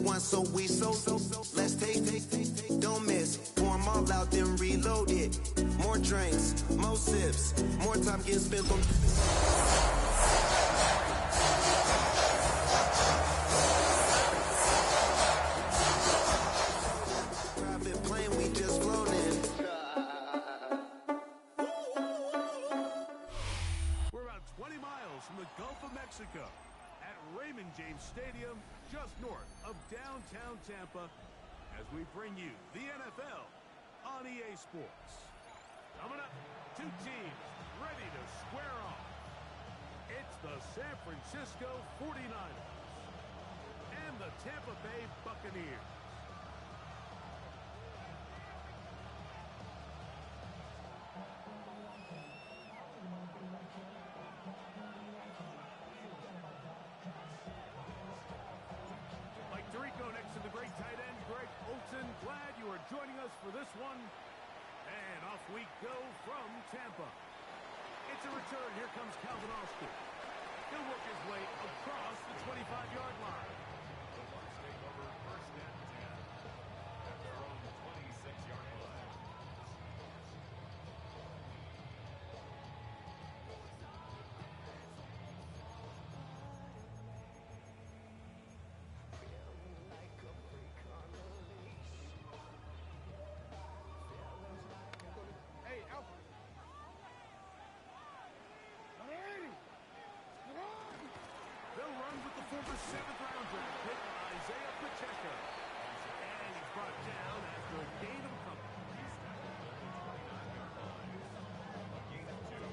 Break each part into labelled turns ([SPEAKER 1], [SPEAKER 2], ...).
[SPEAKER 1] one, so let's take, don't miss. Pour 'em all out, then reload it. More drinks, more sips, more time getting spent on. Private plane, we just flown in.
[SPEAKER 2] We're about 20 miles from the Gulf of Mexico at Raymond James Stadium, just north of downtown Tampa, as we bring you the NFL on EA Sports. Coming up, two teams ready to square off. It's the San Francisco 49ers and the Tampa Bay Buccaneers. Glad you are joining us for this one. And off we go from Tampa. It's a return. Here comes Calvin Austin. He'll work his way across the 25-yard line. The Bucs take over first and 10 at their own 26-yard line. Former 7th-round draft pick Isaiah Pacheco. And he's brought down after a gain of a couple. He's tackled at the 29-yard line. A gain of 2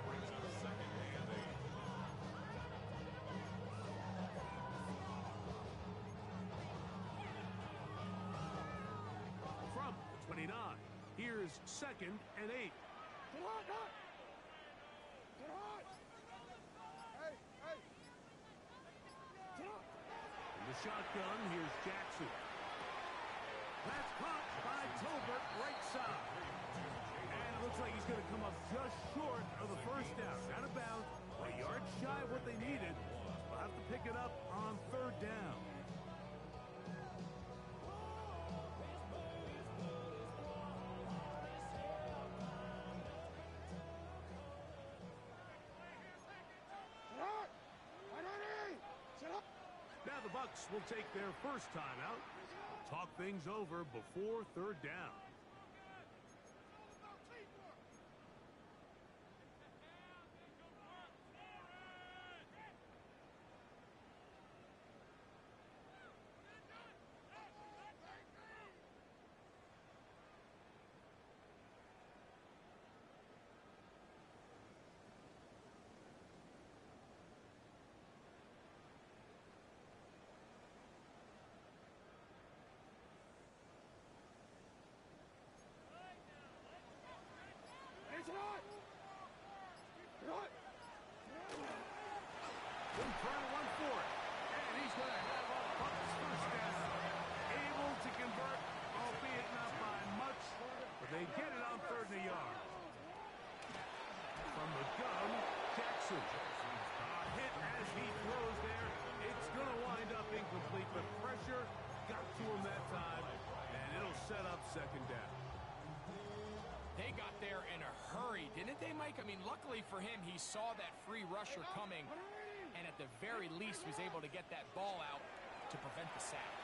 [SPEAKER 2] brings up second and 8. From the 29, here's second and 8. Get hot, hot. Get hot. Hey, hey. In the shotgun, here's Jackson. That's caught by Tolbert, right side. And it looks like he's going to come up just short of the first down. Out of bounds, a yard shy of what they needed. We'll have to pick it up on third down. Now the Bucs will take their first timeout. Talk things over before third down. They get it on third and a yard. From the gun, Jackson. Hit as he throws there. It's going to wind up incomplete, but pressure got to him that time, and it'll set up second down.
[SPEAKER 3] They got there in a hurry, didn't they, Mike? I mean, luckily for him, he saw that free rusher coming, and at the very least was able to get that ball out to prevent the sack.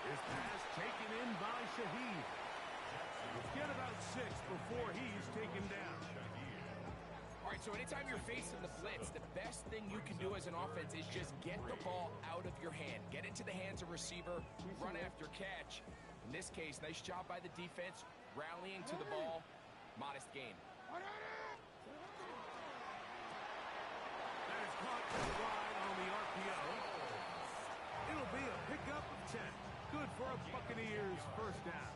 [SPEAKER 2] His pass taken in by Shaheed. Get about 6 before he's taken down.
[SPEAKER 3] All right, so anytime you're facing the blitz, the best thing you can do as an offense is just get the ball out of your hand. Get into the hands of receiver, run after catch. In this case, nice job by the defense, rallying to the ball. Modest gain.
[SPEAKER 2] That is caught wide on the RPO. It'll be a pickup of 10. Good for a Buccaneers first down.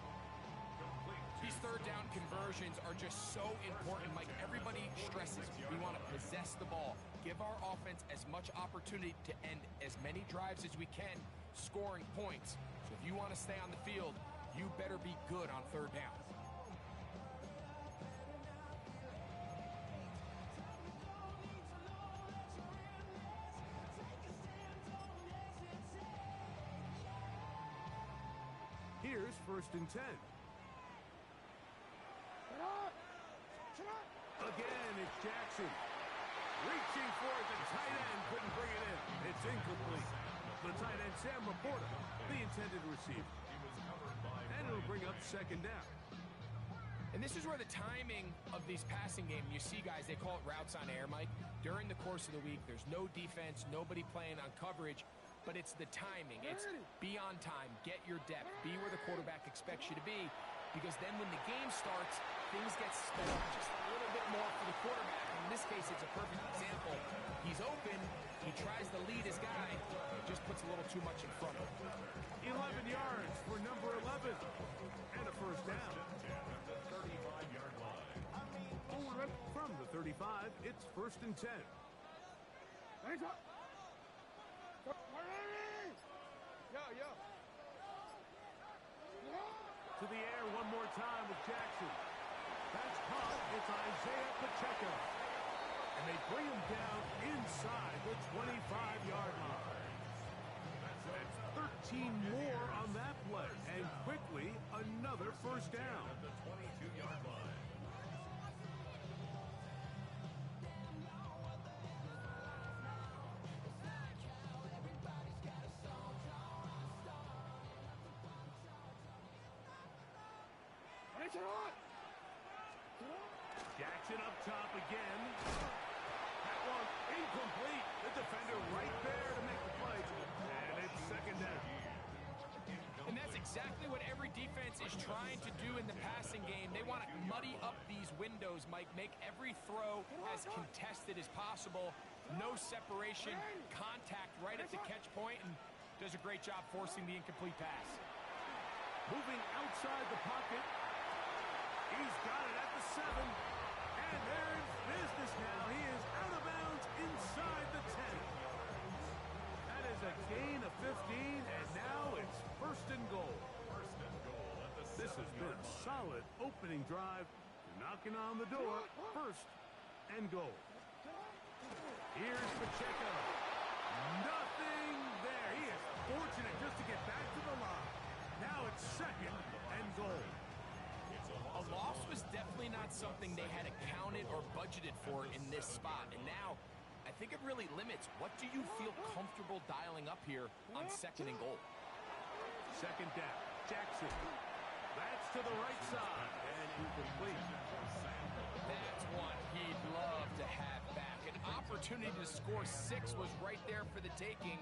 [SPEAKER 3] These third down conversions are just so important. Like everybody stresses, we want to possess the ball, give our offense as much opportunity to end as many drives as we can, scoring points. So if you want to stay on the field, you better be good on third down.
[SPEAKER 2] Here's 1st and 10. Again, it's Jackson. Reaching for it, the tight end couldn't bring it in. It's incomplete. The tight end, Sam Laporta, the intended receiver. And it'll bring up 2nd down.
[SPEAKER 3] And this is where the timing of these passing games, you see guys, they call it routes on air, Mike. During the course of the week, there's no defense, nobody playing on coverage, but it's the timing. It's be on time, get your depth, be where the quarterback expects you to be, because then when the game starts, things get sped up just a little bit more for the quarterback. In this case, it's a perfect example. He's open, he tries to lead his guy, just puts a little too much in front of him.
[SPEAKER 2] 11 yards for number 11, and a 1st down. From the 35, it's 1st and 10. To the air one more time with Jackson. That's caught. It's Isaiah Pacheco. And they bring him down inside the 25-yard line. That's 13 more on that play. And quickly, another 1st down. At the 22-yard line. Jackson up top again. That one incomplete. The defender right there to make the play. And it's 2nd down.
[SPEAKER 3] And that's exactly what every defense is trying to do in the passing game. They want to muddy up these windows, Mike. Make every throw as contested as possible. No separation, contact right at the catch point, and does a great job forcing the incomplete pass.
[SPEAKER 2] Moving outside the pocket. He's got it at the 7. And they're in business now. He is out of bounds inside the 10. That is a gain of 15, and now it's 1st and goal. This has been a solid opening drive. Knocking on the door. 1st and goal. Here's Pacheco. Nothing there. He is fortunate just to get back to the line. Now it's 2nd and goal.
[SPEAKER 3] A loss was definitely not something they had accounted or budgeted for in this spot. And now, I think it really limits. What do you feel comfortable dialing up here on 2nd and goal?
[SPEAKER 2] 2nd down. Jackson. That's to the right side. And incomplete.
[SPEAKER 3] That's one he'd love to have back. An opportunity to score 6 was right there for the taking.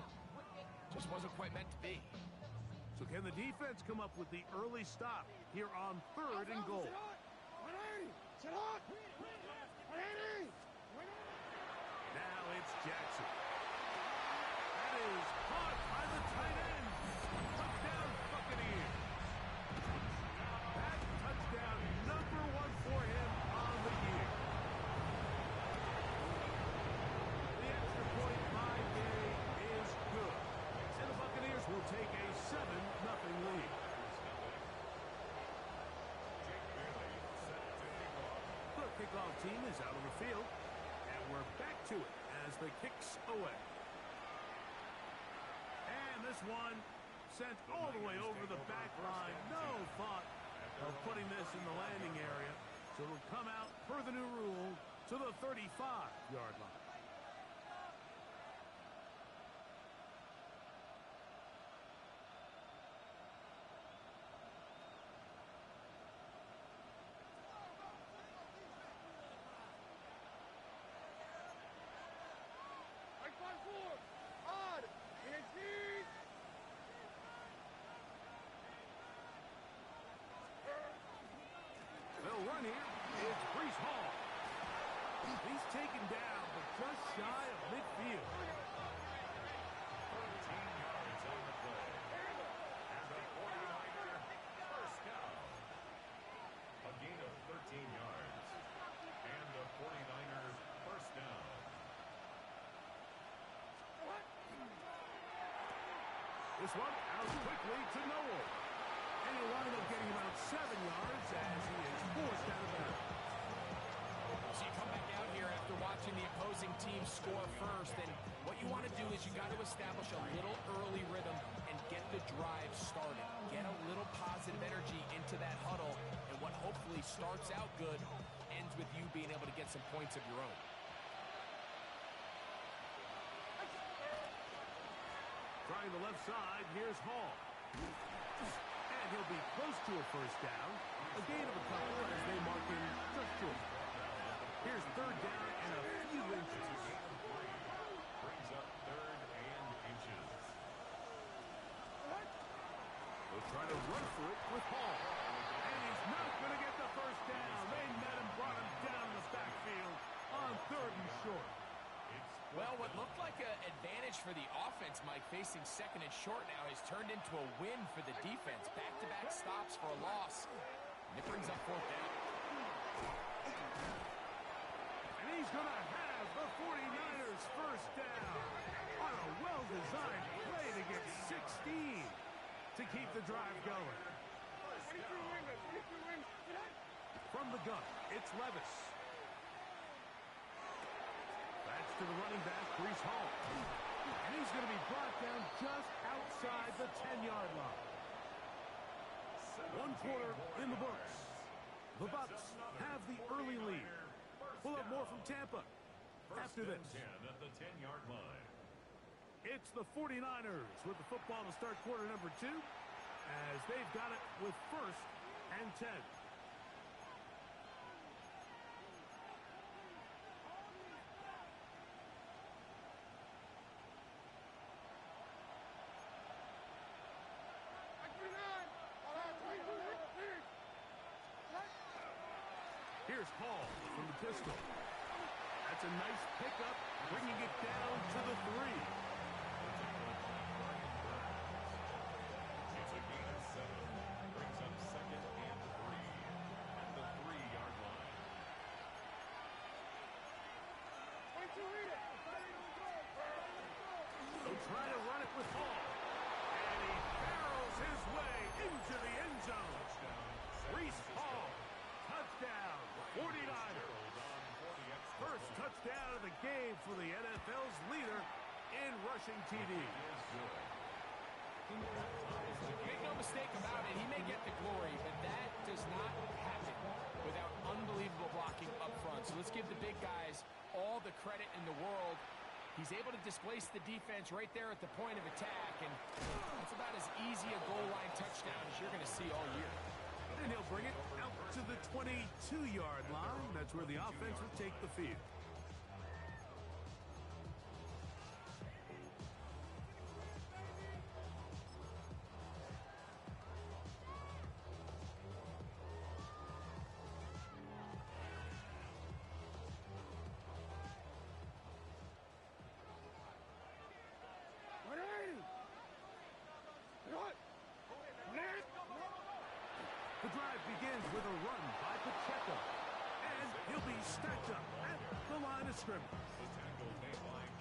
[SPEAKER 3] Just wasn't quite meant to be.
[SPEAKER 2] So can the defense come up with the early stop here on 3rd and goal? Now it's Jackson. That is caught by the tight end. Touchdown, Buccaneers. That touchdown, number 1 for him on the year. The extra point by Day is good. And the Buccaneers will take a 7-0 lead. The kickoff team is out on the field, and we're back to it as the kick's away. And this one sent all the way over the back line. No thought of putting this in the landing area, so it'll come out per the new rule to the 35-yard line. They'll run here. It's Breece Hall. He's taken down, but just shy of midfield. 13 yards on the play. And the 49er, 1st down. A gain of 13 yards. And the 49ers, 1st down. This one out quickly to Noel. And he'll wind up getting about 7 yards as he is forced out of bounds.
[SPEAKER 3] So you come back out here after watching the opposing team score first, and what you want to do is you got to establish a little early rhythm and get the drive started. Get a little positive energy into that huddle, and what hopefully starts out good ends with you being able to get some points of your own.
[SPEAKER 2] Trying the left side, here's Hall. And he'll be close to a first down. A gain of a couple as they mark him just short. Here's third down and a few inches.
[SPEAKER 4] Brings up third and inches.
[SPEAKER 2] They'll try to run for it with Hall. And he's not going to get the first down. They met him, brought him down in the backfield on third and short.
[SPEAKER 3] Well, what looked like an advantage for the offense, Mike, facing second and short now, has turned into a win for the defense. Back-to-back stops for a loss. And it brings up fourth down.
[SPEAKER 2] And he's going to have the 49ers first down on a well-designed play to get 16 to keep the drive going. From the gun, it's Levis. That's to the running back, Breece Hall. And he's going to be brought down just outside the 10-yard line. 1 quarter in the books. The Bucs have the early lead. We'll have more from Tampa after this.
[SPEAKER 4] 10 at the 10-yard line.
[SPEAKER 2] It's the 49ers with the football to start quarter number 2 as they've got it with first and 10. Here's Hall from the pistol. That's a nice pickup, bringing it down to the 3.
[SPEAKER 4] It's a gain of 7. Brings up second and 3 at the 3-yard line.
[SPEAKER 2] They'll try to run it with Hall. And he barrels his way into the end zone. Breece Hall. Touchdown, 49ers. First touchdown of the game for the NFL's leader in rushing TDs.
[SPEAKER 3] Make no mistake about it, he may get the glory, but that does not happen without unbelievable blocking up front. So let's give the big guys all the credit in the world. He's able to displace the defense right there at the point of attack, and that's about as easy a goal line touchdown as you're going to see all year.
[SPEAKER 2] And he'll bring it out to the 22-yard line. That's where the offense will take the field. The drive begins with a run by Pacheco. And he'll be stacked up at the line of scrimmage.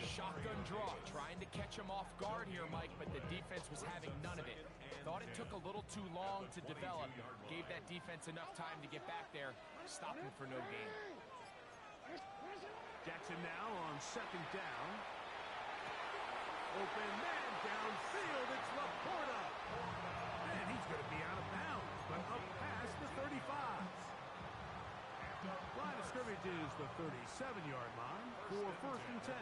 [SPEAKER 3] Shotgun draw, trying to catch him off guard here, Mike, but the defense was having none of it. Thought it took a little too long to develop. Gave that defense enough time to get back there. Stopping for no gain.
[SPEAKER 2] Jackson now on second down. Open man downfield. It's Laporta. And he's going to be out of bounds, but up past the 35. Line of scrimmage is the 37-yard line for first and 10.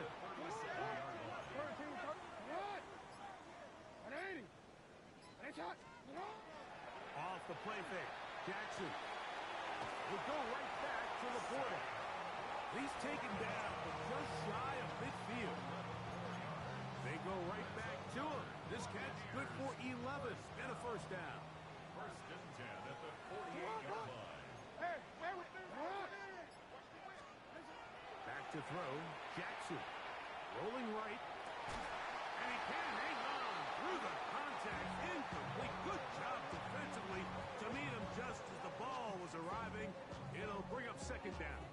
[SPEAKER 2] Off the play fake. Jackson will go right back to Laporta. He's taken down just shy of midfield. They go right back to him. This catch good for 11 and a first down.
[SPEAKER 4] First and 10 at the 48-yard line.
[SPEAKER 2] Back to throw. Jackson rolling right. And he can hang on through the contact. Incomplete. Good job defensively to meet him just as the ball was arriving. It'll bring up second down.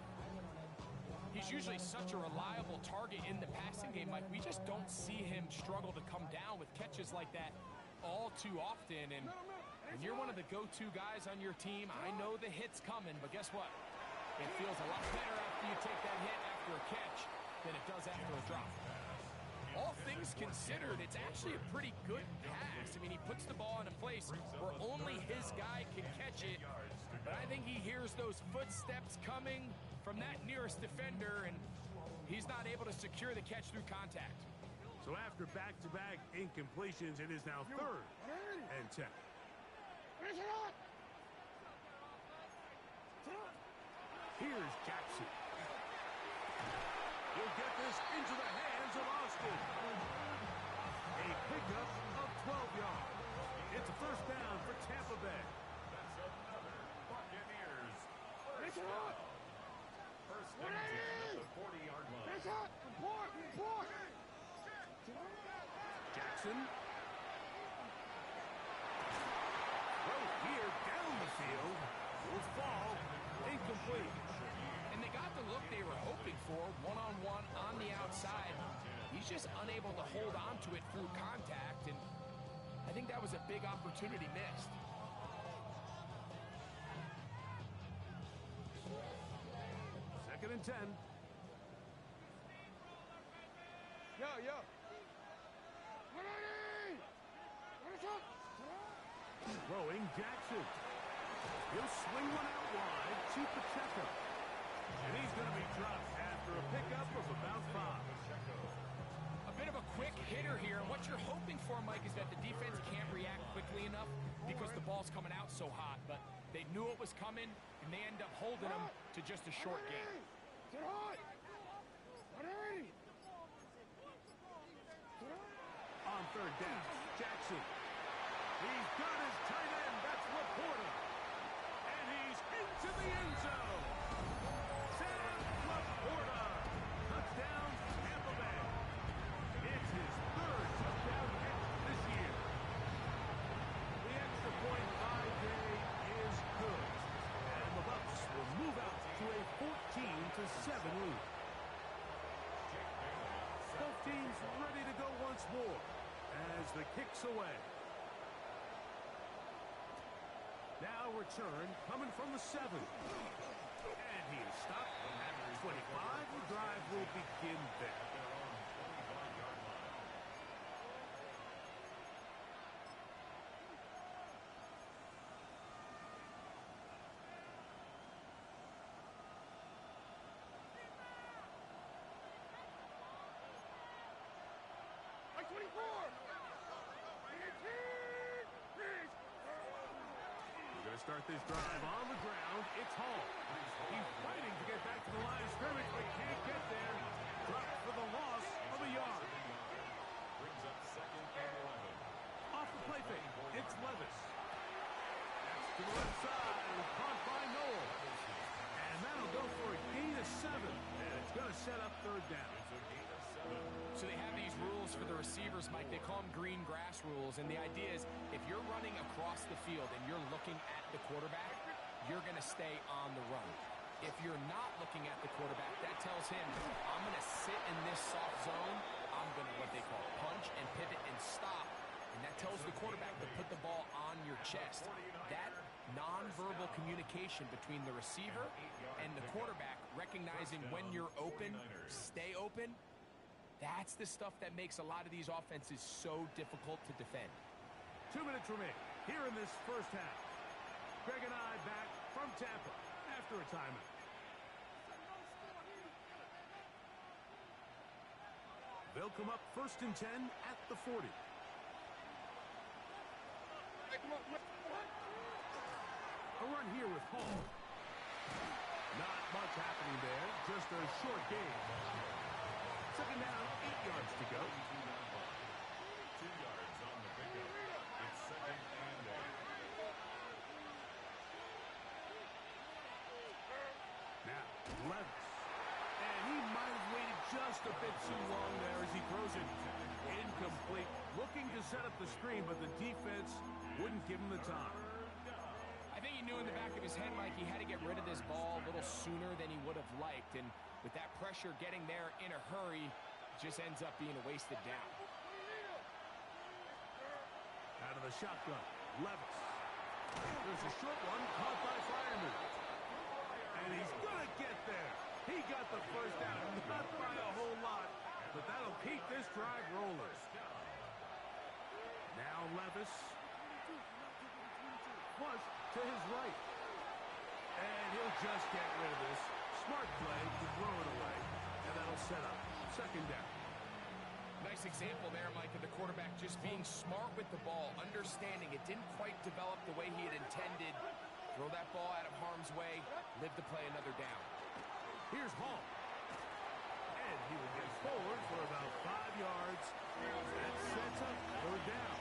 [SPEAKER 3] He's usually such a reliable target in the passing game, Mike. We just don't see him struggle to come down with catches like that all too often. And when you're one of the go-to guys on your team, I know the hit's coming, but guess what? It feels a lot better after you take that hit after a catch than it does after a drop. All things considered, it's actually a pretty good pass. I mean, he puts the ball in a place where only his guy can catch it. But I think he hears those footsteps coming from that nearest defender, and he's not able to secure the catch through contact.
[SPEAKER 2] So after back-to-back incompletions, it is now 3rd and 10. Here's Jackson. He'll get this into the hands of Austin. A pickup of 12 yards. It's a first down for Tampa Bay.
[SPEAKER 4] That's another Buccaneers first down. First and 10 at the 40-yard line.
[SPEAKER 2] Jackson. Throw here down the field. Will fall. Incomplete.
[SPEAKER 3] And they got the look they were hoping for, one-on-one on the outside. He's just unable to hold on to it through contact, and I think that was a big opportunity missed.
[SPEAKER 2] Second and 10.
[SPEAKER 5] Yo.
[SPEAKER 2] Throwing Jackson. He'll swing one out wide to Pacheco. And he's going to be dropped after a pickup of about 5.
[SPEAKER 3] A bit of a quick hitter here, and what you're hoping for, Mike, is that the defense can't react quickly enough because the ball's coming out so hot. But they knew it was coming, and they end up holding him to just a short game.
[SPEAKER 2] On 3rd down, Jackson. He's got his tight end. That's Laporta. And he's into the end zone. Sam Laporta. Touchdown, Tampa Bay. It's his 3rd touchdown hit this year. The extra point by Day is good. And the Bucs will move out to a 14-7 lead. Both teams ready to go once more as the kick's away. Now return coming from the 7. And he is stopped at 25. The drive will begin there. Start this drive on the ground. It's Hall. He's fighting to get back to the line of scrimmage, but can't get there. Dropped for the loss of a yard.
[SPEAKER 4] Brings up 2nd and 11.
[SPEAKER 2] Off the play fake, it's Levis. That's to the left side, caught by Noel. And that'll go for a gain of 7. And it's going to set up 3rd down.
[SPEAKER 3] So they have these rules for the receivers, Mike. They call them green grass rules. And the idea is if you're running across the field and you're looking at the quarterback, you're going to stay on the run. If you're not looking at the quarterback, that tells him, I'm going to sit in this soft zone. I'm going to what they call punch and pivot and stop. And that tells the quarterback to put the ball on your chest. That nonverbal communication between the receiver and the quarterback, recognizing when you're open, stay open, that's the stuff that makes a lot of these offenses so difficult to defend.
[SPEAKER 2] 2 minutes remain here in this first half. Greg and I back from Tampa after a timeout. They'll come up 1st and 10 at the 40. A run here with Hall. Not much happening there, just a short game. 2nd down, 8 yards to go.
[SPEAKER 4] 2 yards on the pickup. It's 2nd and 8.
[SPEAKER 2] Now, Levis. And he might have waited just a bit too long there as he throws it incomplete. Looking to set up the screen, but the defense wouldn't give him the time.
[SPEAKER 3] I think he knew in the back of his head, Mike, he had to get rid of this ball a little sooner than he would have liked. And with that pressure getting there in a hurry, it just ends up being a wasted down.
[SPEAKER 2] Out of the shotgun, Levis. There's a short one caught by Fireman. And And he's going to get there. He got the first down, not by a whole lot, but that'll keep this drive rolling. Now Levis. Flush to his right. And he'll just get rid of this. Smart play to throw it away. And that'll set up second down.
[SPEAKER 3] Nice example there, Mike, of the quarterback just being smart with the ball, understanding it didn't quite develop the way he had intended. Throw that ball out of harm's way, live to play another down.
[SPEAKER 2] Here's Hall. And he will get forward for about 5 yards. That sets up third down.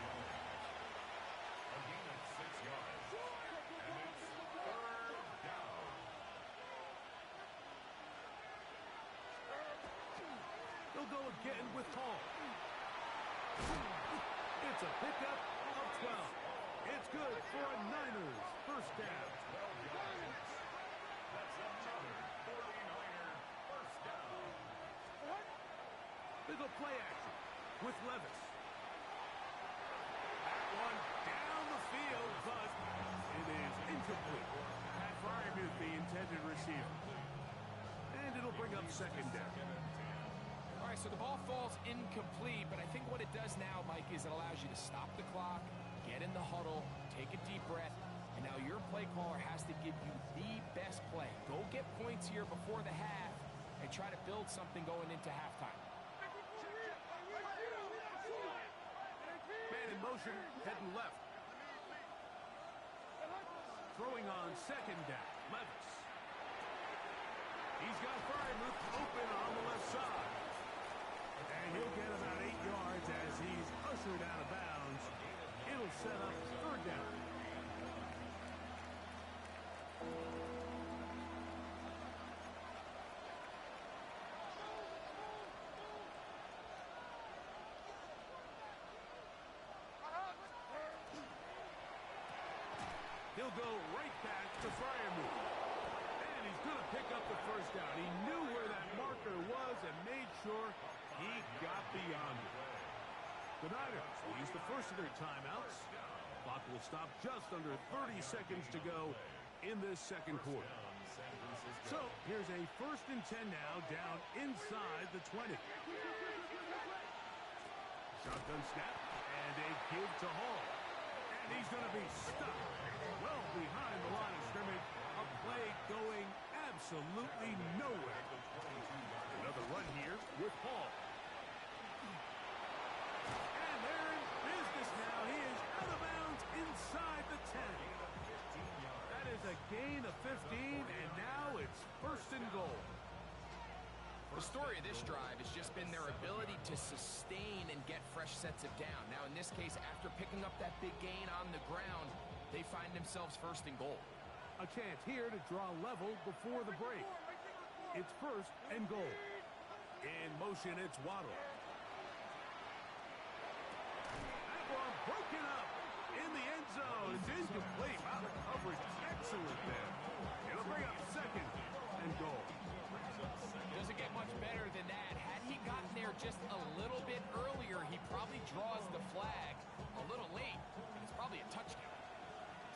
[SPEAKER 4] A gain of 6 yards. And it's third down.
[SPEAKER 2] They'll go again with Hall. It's a pickup of 12. It's good for a Niners first down.
[SPEAKER 4] 12 yards. That's another 49er first down.
[SPEAKER 2] They go play action with Levis. That one down the field, but it is incomplete. Pat Fryermuth, the intended receiver. And it'll bring up second down.
[SPEAKER 3] All right, so the ball falls incomplete, but I think what it does now, Mike, is it allows you to stop the clock, get in the huddle, take a deep breath, and now your play caller has to give you the best play. Go get points here before the half and try to build something going into halftime.
[SPEAKER 2] Man in motion, heading left. Throwing on second down, Levis. He's got Fryermuth open on the left side. And he'll get about 8 yards as he's ushered out of bounds. It'll set up third down. He'll go right back to Fryermuth. And he's going to pick up the first down. He knew where that marker was and made sure he got beyond it. The Niners will use the first of their timeouts. Clock will stop just under 30 seconds to go in this second quarter. So here's a 1st and 10 now, down inside the 20. Shotgun snap and a give to Hall. And he's going to be stuck well behind the line of scrimmage. A play going absolutely nowhere. Another run here with Hall. And they're in business now. He is out of bounds inside the 10. That is a gain of 15, and now it's 1st and goal.
[SPEAKER 3] The story of this drive has just been their ability to sustain and get fresh sets of down. Now, in this case, after picking up that big gain on the ground, they find themselves 1st and goal.
[SPEAKER 2] A chance here to draw level before the break. It's 1st and goal. In motion, it's Waddle. That one broken up in the end zone. It's incomplete. Wow, the coverage excellent there. It'll bring up 2nd and goal.
[SPEAKER 3] Doesn't get much better than that. Had he gotten there just a little bit earlier, he probably draws the flag a little late. It's probably a touchdown.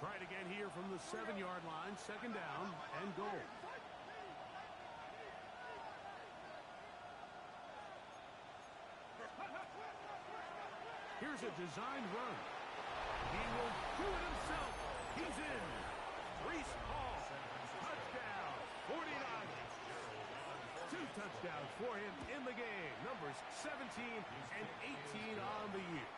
[SPEAKER 2] Try it again here from the 7-yard line. 2nd down and goal. Here's a designed run. He will do it himself. He's in. Breece Hall. Touchdown. 49ers. 2 touchdowns for him in the game. Numbers 17 and 18 on the year.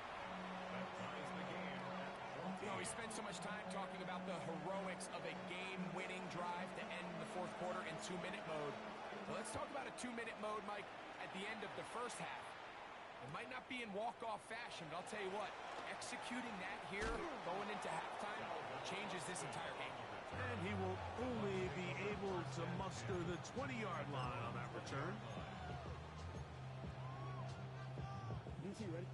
[SPEAKER 3] You know, we spent so much time talking about the heroics of a game-winning drive to end the 4th quarter in 2-minute mode. So let's talk about a 2-minute mode, Mike, at the end of the first half. It might not be in walk-off fashion, but I'll tell you what, executing that here, going into halftime, changes this entire game.
[SPEAKER 2] And he will only be able to muster the 20-yard line on that return.
[SPEAKER 5] DC, ready?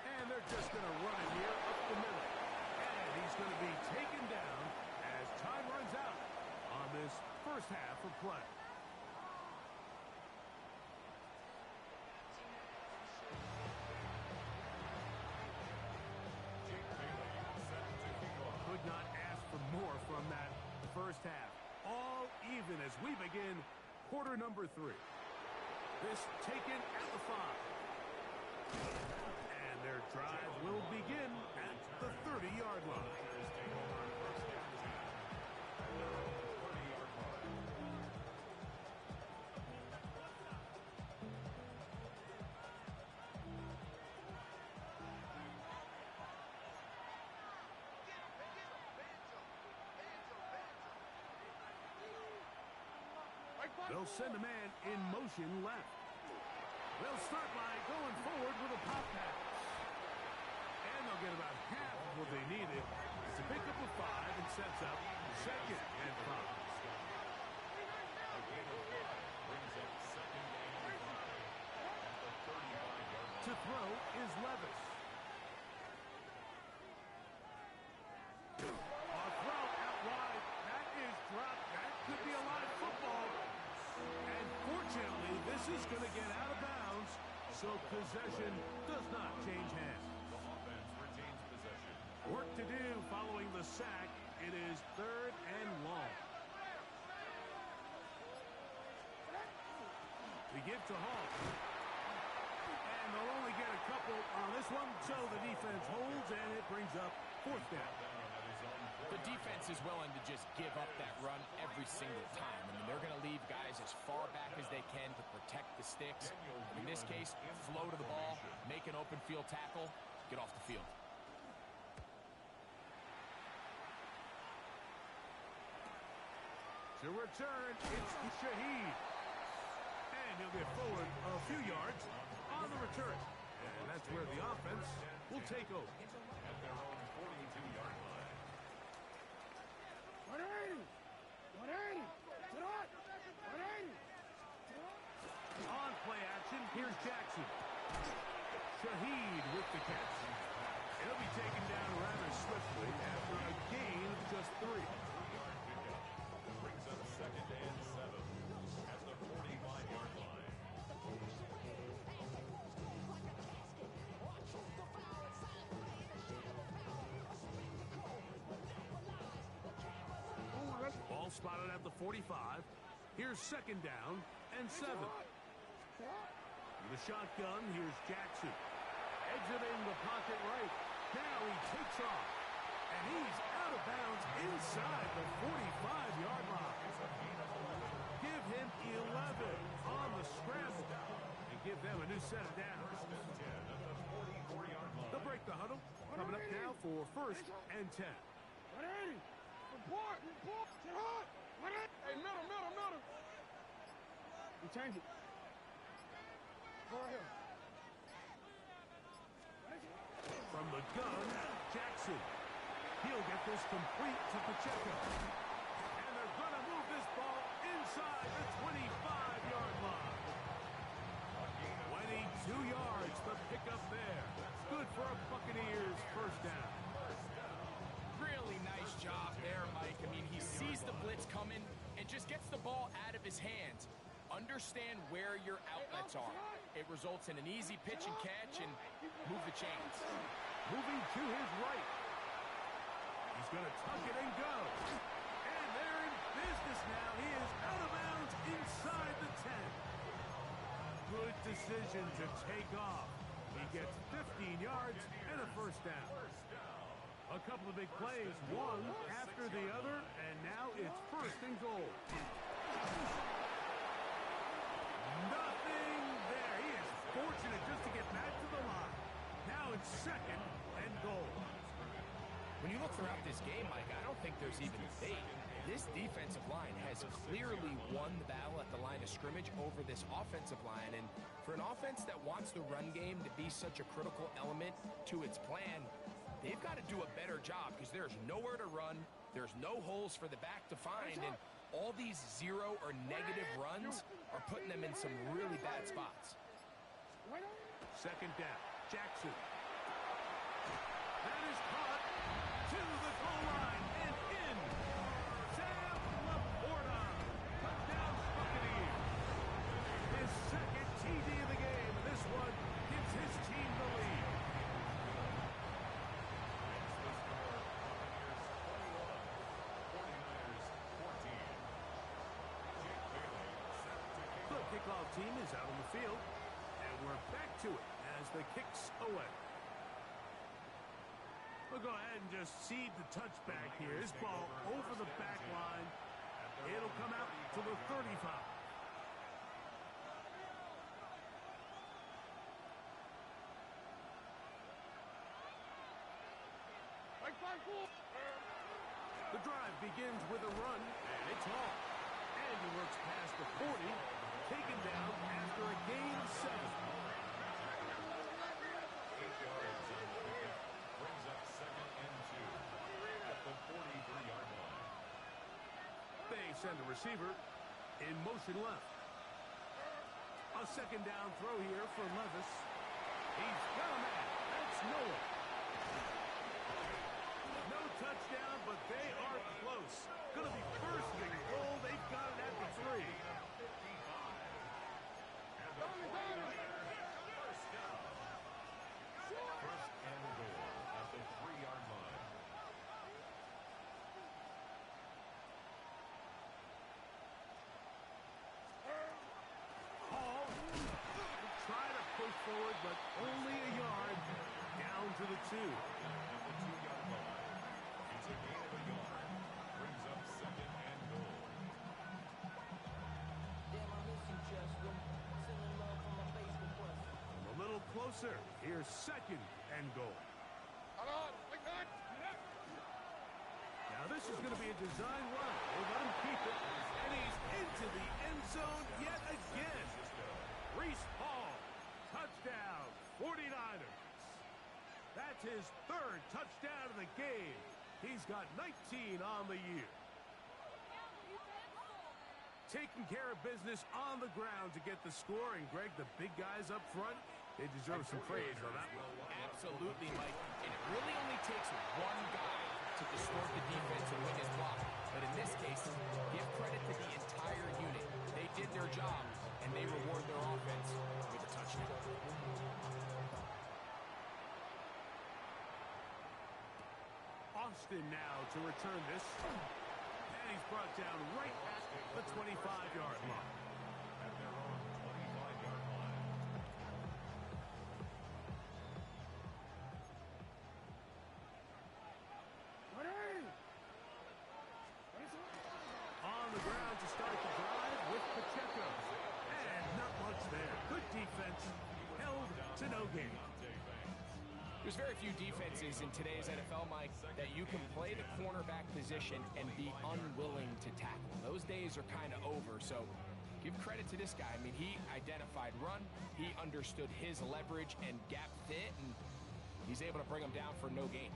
[SPEAKER 2] And they're just going to run it here up the middle. And he's going to be taken down as time runs out on this first half of play.
[SPEAKER 4] Jake Bailey set
[SPEAKER 2] even as we begin quarter number 3. This taken at the 5. And their drive will begin at the 30-yard line. They'll send a man in motion left. They'll start by going forward with a pop pass. And they'll get about half of what they needed to pick up a 5 and sets up 2nd and 5. To throw is Levis. A throw out wide. That is dropped. That could be a live football. And fortunately, this is going to get out of bounds, so possession does not change hands.
[SPEAKER 4] The offense retains possession.
[SPEAKER 2] Work to do following the sack. It is 3rd and long. To give to Hall. And they'll only get a couple on this one, so the defense holds, and it brings up 4th down.
[SPEAKER 3] The defense is willing to just give up that run every single time. I mean, they're going to leave guys as far back as they can to protect the sticks. In this case, flow to the ball, make an open field tackle, get off the field.
[SPEAKER 2] To return, it's Shaheed. And he'll get forward a few yards on the return. And that's where the offense will take over.
[SPEAKER 4] At their own 42-yard line.
[SPEAKER 5] 180! 180! Sit on! 180!
[SPEAKER 2] On play action, here's Jackson. Shaheed with the catch. He'll be taken down rather swiftly after a gain of just 3.
[SPEAKER 4] That brings up 2nd and 7 at the 45-yard line.
[SPEAKER 2] Ball spotted at the 45. Here's 2nd down and 7. With a shotgun, here's Jackson. Exiting the pocket right. Now he takes off. And he's out of bounds inside the 45-yard line. Give him 11 on the scramble. And give them a new set of downs. They'll break the huddle. Coming up now for 1st and 10.
[SPEAKER 5] 180! Report! Report! Sit on! 180! Hey, middle! You change it. Go right here.
[SPEAKER 2] From the gun, Jackson. He'll get this complete to Pacheco. And they're going to move this ball inside the 25-yard line. 22 yards, the pickup there. Good for a Buccaneers 1st down.
[SPEAKER 3] Really nice job there, Mike. I mean, he sees the blitz coming and just gets the ball out of his hands. Understand where your outlets are. It results in an easy pitch and catch and move the chains.
[SPEAKER 2] Moving to his right. He's going to tuck it and go. And they're in business now. He is out of bounds inside the 10. Good decision to take off. He gets 15 yards and a 1st down. A couple of big plays, one after the other, and now it's 1st and goal. Nothing there. He is fortunate just to get back to the line. Now it's 2nd and goal.
[SPEAKER 3] When you look throughout this game, Mike, I don't think there's even a debate. This defensive line has clearly won the battle at the line of scrimmage over this offensive line. And for an offense that wants the run game to be such a critical element to its plan, they've got to do a better job because there's nowhere to run. There's no holes for the back to find. And all these 0 or negative runs are putting them in some really bad spots.
[SPEAKER 2] 2nd down. Jackson. That is caught to the goal line and in. Sam Laporta. Touchdown Buccaneers. His 2nd TD of the game. This one gives his team the lead. football team is out on the field. And we're back to it as the kick's away. We'll go ahead and just seed the touchback here. His ball over the back line. It'll come out to the 35. The drive begins with a run, and it's off. And he works past the 40, taken down after a gain of 7.
[SPEAKER 4] 8 yards on the pickup. Brings up 2nd and 2 at the 43-yard line.
[SPEAKER 2] They send a receiver in motion left. A 2nd down throw here for Levis. He's got a man. That's Noah. No touchdown, but they are close. Going to be first and goal. They've got it at the 3.
[SPEAKER 4] First and goal at the 3-yard line.
[SPEAKER 2] Hall will try to push forward, but only a yard. Down to the 2.
[SPEAKER 4] At the 2-yard line. It's a gain of a yard. Brings up 2nd and goal.
[SPEAKER 6] Damn, I miss you, Chester. Sending love from my Facebook friends.
[SPEAKER 2] A little closer. Here's 2nd and goal. Now this is going to be a design run. We'll let him keep it. And he's into the end zone yet again. Reese Hall. Touchdown. 49ers. That's his 3rd touchdown of the game. He's got 19 on the year. Taking care of business on the ground to get the score. And Greg, the big guys up front, they deserve some praise on that one.
[SPEAKER 3] Absolutely, Mike. And it really only takes one guy to distort the defense and win his block. But in this case, give credit to the entire unit. They did their job, and they reward their offense with a touchdown.
[SPEAKER 2] Austin now to return this. And he's brought down right at the 25-yard line.
[SPEAKER 4] At their own 25-yard line.
[SPEAKER 2] On the ground to start the drive with Pacheco. And not much there. Good defense. Held to no gain.
[SPEAKER 3] There's very few defenses in today's NFL, Mike, that you can play the cornerback position and be unwilling to tackle. Those days are kind of over, so give credit to this guy. I mean, he identified run, he understood his leverage and gap fit, and he's able to bring him down for no gain.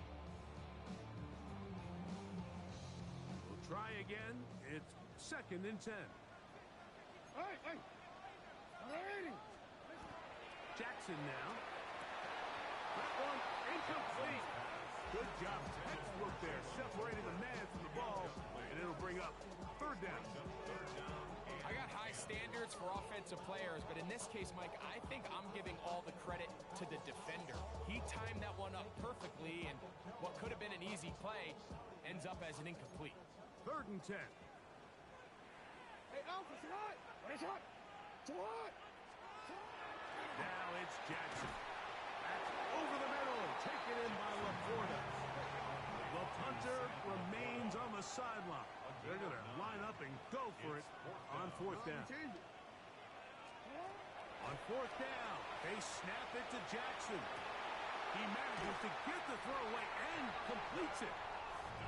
[SPEAKER 2] We'll try again. It's 2nd and 10. Jackson now. That one incomplete. Good job. Textbook there, separating the man from the ball, and it'll bring up 3rd down.
[SPEAKER 3] I got high standards for offensive players, but in this case, Mike, I think I'm giving all the credit to the defender. He timed that one up perfectly, and what could have been an easy play ends up as an incomplete.
[SPEAKER 2] 3rd and 10.
[SPEAKER 5] Hey, Alpha, it's hot. It's hot. It's hot.
[SPEAKER 2] Now it's Jackson. That's over the middle, taken in by LaPorta. The punter remains on the sideline. They're going to line up and go for it on 4th down. On 4th down, they snap it to Jackson. He manages to get the throw away and completes it.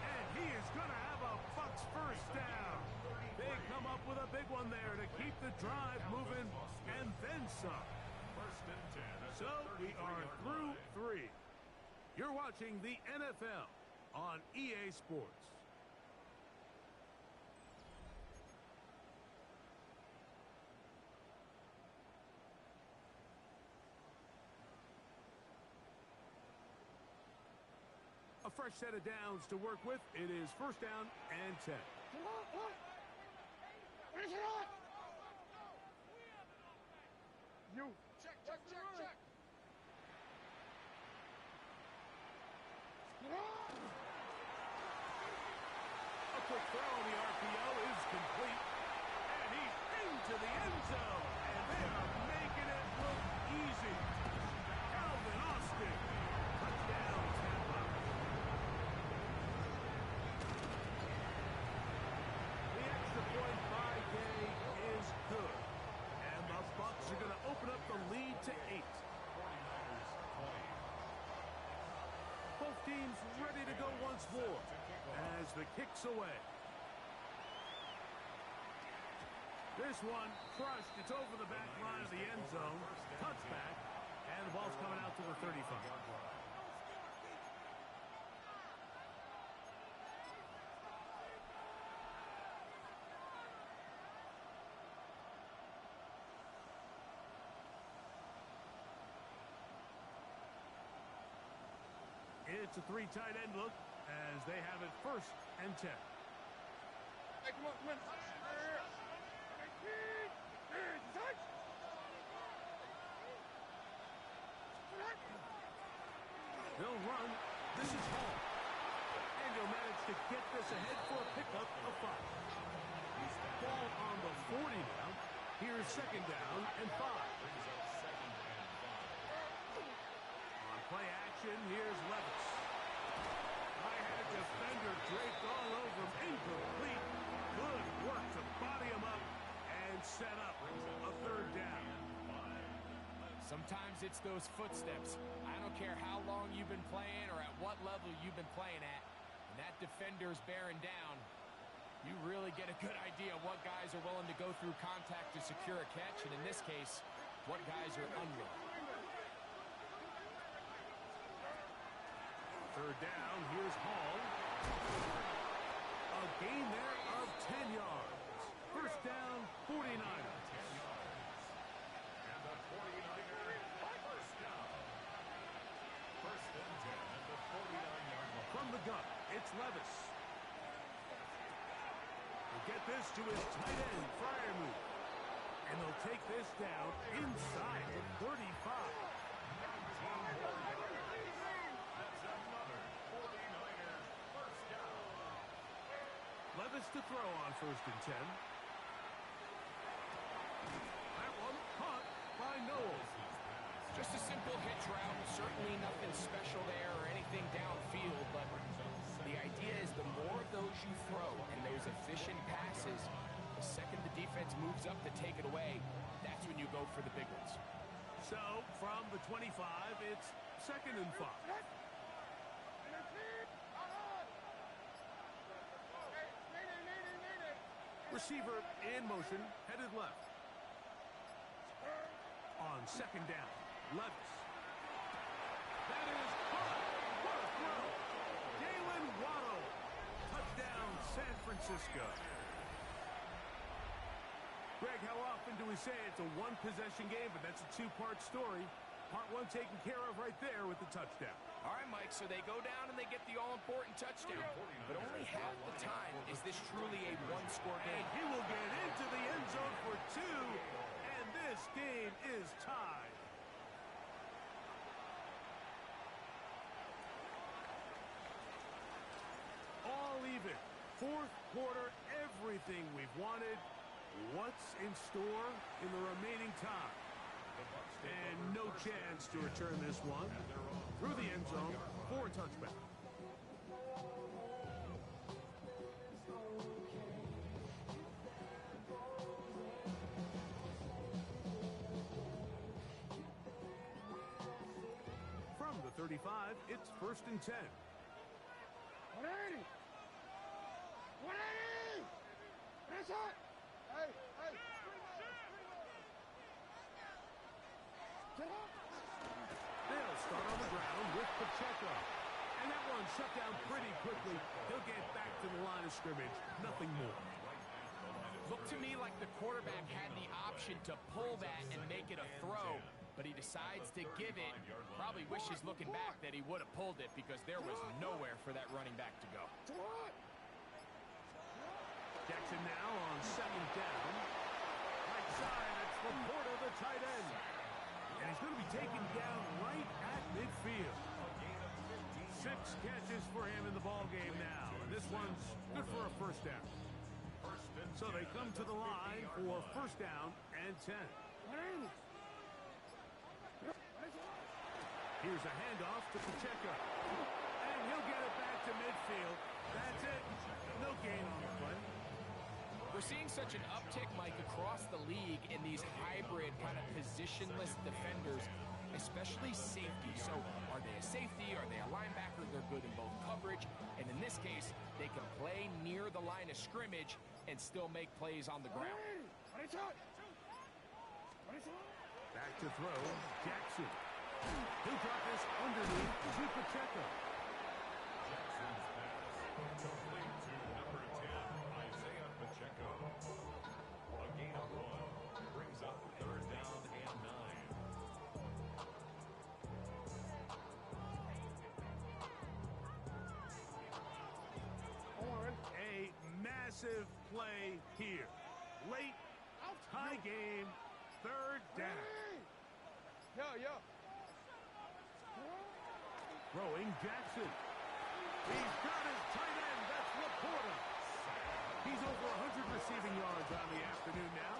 [SPEAKER 2] And he is going to have a Bucs 1st down. They come up with a big one there to keep the drive moving and then some.
[SPEAKER 4] 1st and 10.
[SPEAKER 2] So we are through 3. You're watching the NFL on EA Sports. A fresh set of downs to work with. It is 1st down and 10.
[SPEAKER 5] You. Check.
[SPEAKER 2] A quick throw on the RPO is complete. And he's into the end zone. And seems ready to go once more as the kick's away. This one crushed. It's over the back line of the end zone. Touchback. And the ball's coming out to the 35. It's a three tight end look as they have it 1st and 10.
[SPEAKER 5] Hey, come on, come on.
[SPEAKER 2] They'll run. This is Hall. And he'll manage to get this ahead for a pickup of 5. Ball on the 40 now. Here's 2nd down and 5. On play action, here's Levis. Had a defender draped all over him. Incomplete. Good work to body him up and set up a 3rd down.
[SPEAKER 3] Sometimes it's those footsteps. I don't care how long you've been playing or at what level you've been playing at. When that defender's bearing down, you really get a good idea of what guys are willing to go through contact to secure a catch, and in this case, what guys are unwilling.
[SPEAKER 2] 3rd down, here's Hall. A gain there of 10 yards. 1st down, 49ers.
[SPEAKER 4] And the 49ers, first down. 1st and 10 at the 49-yard line.
[SPEAKER 2] From the gun, it's Levis. He'll get this to his tight end, Freiermuth. And they'll take this down inside the 35. Levis to throw on 1st and 10. That one caught by Noel.
[SPEAKER 3] Just a simple hitch route. Certainly nothing special there or anything downfield, but the idea is the more of those you throw and those efficient passes, the second the defense moves up to take it away, that's when you go for the big ones.
[SPEAKER 2] So, from the 25, it's 2nd and 5. Receiver in motion, headed left. On 2nd down, Levis. That is caught. What a throw. Jalen Waddle. Touchdown, San Francisco. Greg, how often do we say it's a one-possession game, but that's a 2-part story? Part 1 taken care of right there with the touchdown.
[SPEAKER 3] All right, Mike, so they go down and they get the all-important touchdown. But only half the time is this truly a one-score game.
[SPEAKER 2] And he will get into the end zone for 2, and this game is tied. All even. 4th quarter, everything we've wanted. What's in store in the remaining time? And no chance to return this one through the end zone for a touchback. From the 35, it's 1st and 10.
[SPEAKER 5] 180! 180! That's it! Hey, hey! Get up!
[SPEAKER 2] They'll start on the ground with Pacheco. And that one shut down pretty quickly. He'll get back to the line of scrimmage. Nothing more.
[SPEAKER 3] Looked to me like the quarterback had the option to pull that and make it a throw, but he decides to give it. Probably wishes looking back that he would have pulled it because there was nowhere for that running back to go.
[SPEAKER 2] Jackson now on 2nd down. Right side, it's Laporta, the tight end. And he's going to be taken down right at midfield. 6 catches for him in the ball game now. And this one's good for a 1st down. So they come to the line for 1st down and 10. Here's a handoff to Pacheco. And he'll get it back to midfield. That's it. No gain on the play.
[SPEAKER 3] We're seeing such an uptick, Mike, across the league in these hybrid kind of positionless defenders. especially safety. So are they a safety? Are they a linebacker? They're good in both coverage. And in this case, they can play near the line of scrimmage and still make plays on the ground.
[SPEAKER 2] Back to throw, Jackson. He'll drop this underneath to Pacheco.
[SPEAKER 4] Jackson's pass complete to number 10, Isaiah Pacheco. A gain of 1 brings up 3rd down and 9.
[SPEAKER 2] A massive play here. Late, tie game, 3rd down.
[SPEAKER 5] Yeah.
[SPEAKER 2] Throwing Jackson. He's got his tight end. That's Laporta. He's over 100 receiving yards on the afternoon now.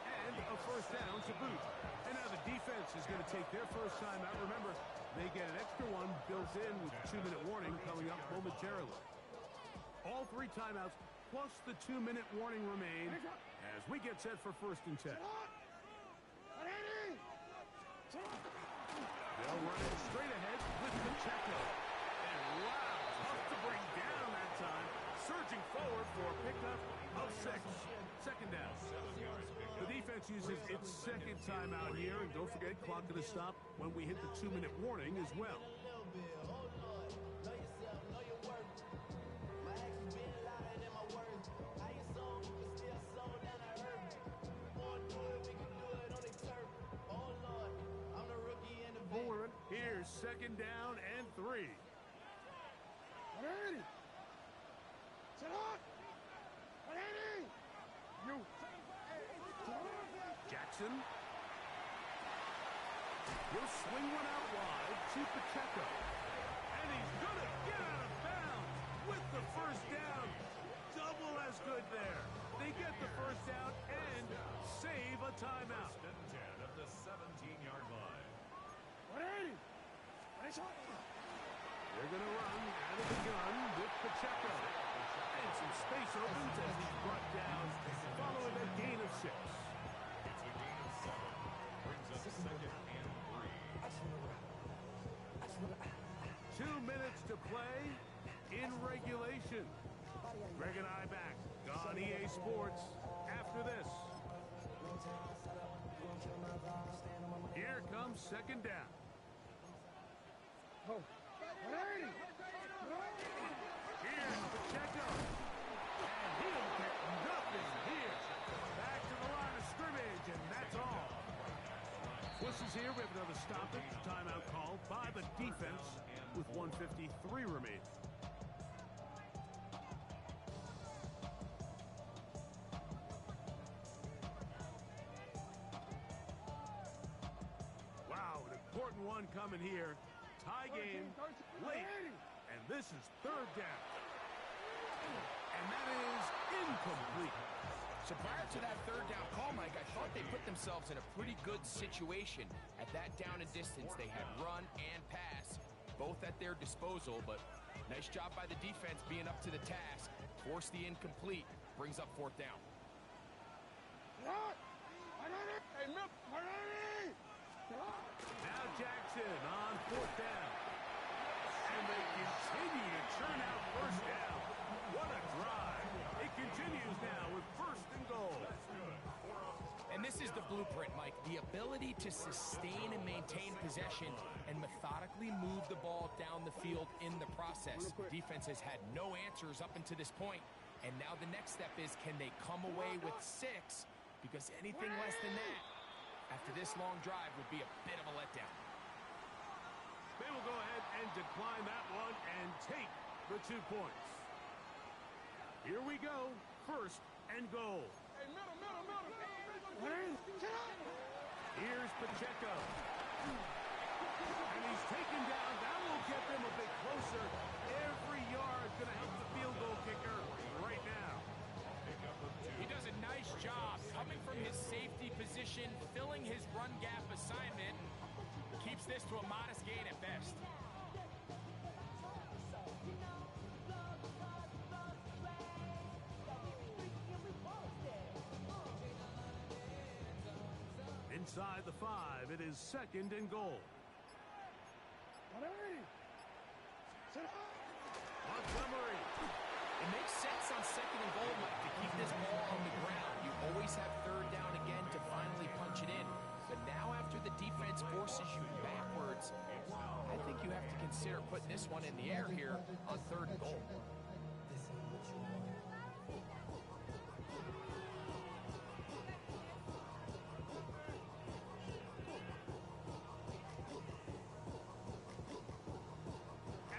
[SPEAKER 2] And a 1st down to boot. And now the defense is going to take their first time out. Remember, they get an extra one built in with the 2-minute warning coming up momentarily. All 3 timeouts plus the 2-minute warning remain as we get set for 1st and 10. They'll run it straight ahead with Pacheco. And wow, tough to bring down that time. Surging forward for a pickup of 6. 2nd down. The defense uses its 2nd timeout here. And don't forget, clock going to stop when we hit the 2-minute warning as well. Here's 2nd down and 3. Jackson. He'll swing one out wide to Pacheco. And he's going to get out of bounds with the 1st down. Double as good there. They get the 1st down and save a timeout.
[SPEAKER 4] 1st and 10 at the 17-yard line.
[SPEAKER 2] They're going to run out of the gun with Pacheco. And some space opens as he's brought down following a gain of 6.
[SPEAKER 4] It's a gain of 7. Brings up 2nd and 3.
[SPEAKER 2] 2 minutes to play in regulation. Greg and I back on EA Sports after this. Here comes 2nd down. Here's Pacheco. And he'll get nothing here. Back to the line of scrimmage, and that's all. Whistles here. We have another stoppage. Timeout called by the defense with 1:53 remaining. Wow, an important one coming here. Tie game late, and this is 3rd down. And that is incomplete.
[SPEAKER 3] So prior to that 3rd down call, Mike, I thought they put themselves in a pretty good situation. At that down and distance, they had run and pass, both at their disposal, but nice job by the defense being up to the task. Force the incomplete, brings up 4th down.
[SPEAKER 2] Now Jackson on 4th down. And they continue to churn out 1st down. What a drive. It continues now with 1st and goal.
[SPEAKER 3] And this is the blueprint, Mike. The ability to sustain and maintain possession and methodically move the ball down the field in the process. The defense has had no answers up until this point. And now the next step is, can they come away with 6? Because anything less than that, after this long drive, would be a bit of a letdown.
[SPEAKER 2] They will go ahead and decline that one and take the 2 points. Here we go. 1st and goal. Here's Pacheco. And he's taken down. That will get them a bit closer. Every yard going to help the field goal kicker right now.
[SPEAKER 3] He does a nice job coming from his safety position, filling his run gap assignment. Keeps this to a modest gain at best.
[SPEAKER 2] Inside the 5, it is 2nd and goal. Montgomery.
[SPEAKER 3] It makes sense on second and goal, Mike, to keep this ball on the ground. You always have third down again to finally punch it in. But now after the defense forces you backwards, I think you have to consider putting this one in the air here on third and goal.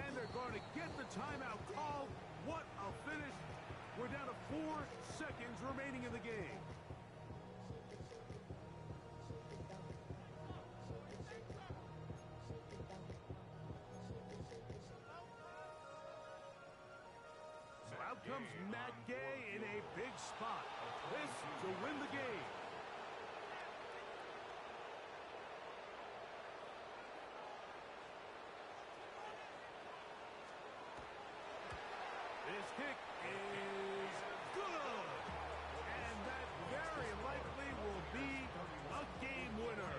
[SPEAKER 2] And they're going to get the timeout called. What a finish. We're down to 4 seconds remaining in the game. So out comes Matt Gay in a big spot. This to win the game. This kick is good. And that very likely will be a game winner.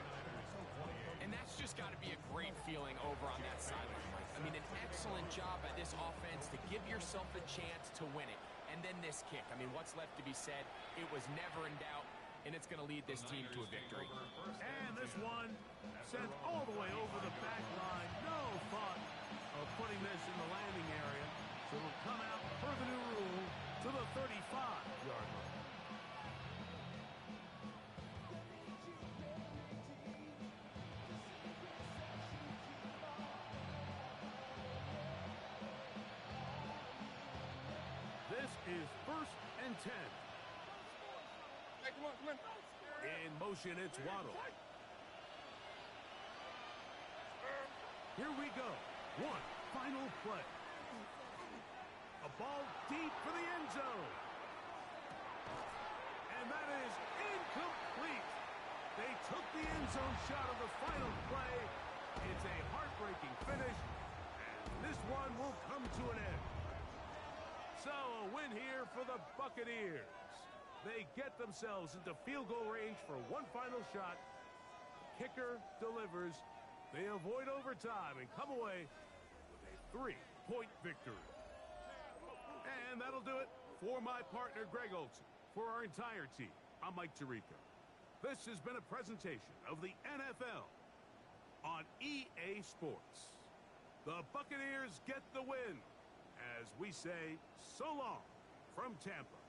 [SPEAKER 3] And that's just got to be a great feeling over on that sideline, Mike. I mean, an excellent job by this offense to give yourself a chance to win it. And then this kick. I mean, what's left to be said? It was never in doubt, and it's going to lead this team to a victory.
[SPEAKER 2] And this one sent all the way over the back line. No thought of putting this in the landing area. So it'll come out per the new rule to the 35-yard line. This is 1st and 10.
[SPEAKER 5] Hey, come on.
[SPEAKER 2] In motion, it's Waddle. Here we go. One final play. A ball deep for the end zone. And that is incomplete. They took the end zone shot of the final play. It's a heartbreaking finish. And this one will come to an end. So a win here for the Buccaneers. They get themselves into field goal range for one final shot. Kicker delivers. They avoid overtime and come away with a 3-point victory. And that'll do it for my partner, Greg Olson. For our entire team, I'm Mike Tirico. This has been a presentation of the NFL on EA Sports. The Buccaneers get the win. As we say, so long from Tampa.